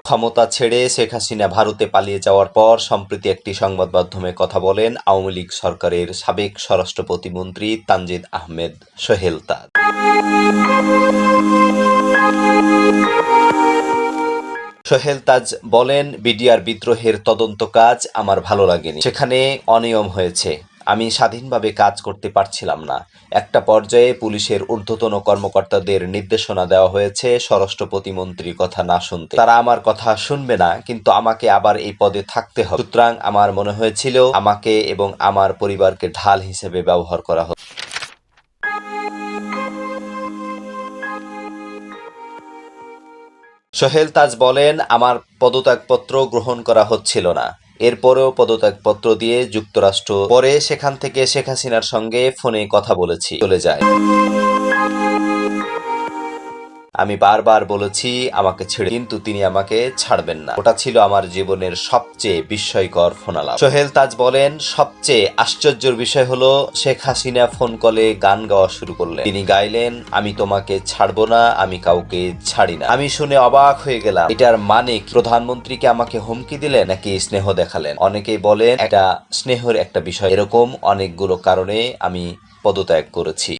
ক্ষমতা ছেড়ে শেখ হাসিনা ভারতে পালিয়ে যাওয়ার পর সম্প্রতি একটি সংবাদ মাধ্যমে কথা বলেন আওয়ামী লীগ সরকারের সাবেক স্বরাষ্ট্র প্রতিমন্ত্রী তানজিদ আহমেদ সোহেল তাজ। সোহেল তাজ বলেন, বিডিআর বিদ্রোহের তদন্ত কাজ আমার ভালো লাগেনি। সেখানে অনিয়ম হয়েছে। আমি স্বাধীনভাবে কাজ করতে পারছিলাম না। একটা পর্যায়ে পুলিশের ঊর্ধ্বতন কর্মকর্তাদের নির্দেশনা দেওয়া হয়েছে স্বরাষ্ট্র প্রতিমন্ত্রীর কথা না শুনতে। তারা আমার কথা শুনবে না, কিন্তু আমাকে আবার এই পদে থাকতে হবে। সুতরাং আমার মনে হয়েছিল আমাকে এবং আমার পরিবারকে ঢাল হিসেবে ব্যবহার করা হবে। সোহেল তাজ বলেন, আমার পদত্যাগপত্র গ্রহণ করা হচ্ছিল না। এরপরেও পদত্যাগপত্র দিয়ে যুক্তরাষ্ট্র পরে সেখান থেকে শেখ হাসিনার সঙ্গে ফোনে কথা বলেছি, চলে যায়। আমি বারবার বলেছি আমাকে ছেড়ে, কিন্তু তিনি আমাকে ছাড়বেন না। ওটা ছিল আমার জীবনের সবচেয়ে বিস্ময়কর ফোনালাপ। সোহেল তাজ বলেন, সবচেয়ে আশ্চর্যের বিষয় হলো শেখ হাসিনা ফোন কলে গান গাওয়া শুরু করলেন। তিনি গাইলেন, আমি তোমাকে ছাড়বো না, আমি কাউকে ছাড়ি না। আমি শুনে অবাক হয়ে গেলাম। এটার মানে কি? প্রধানমন্ত্রীকে আমাকে হুমকি দিলেন নাকি স্নেহ দেখালেন? অনেকেই বলেন এটা স্নেহের একটা বিষয়। এরকম অনেকগুলো কারণে আমি পদত্যাগ করেছি।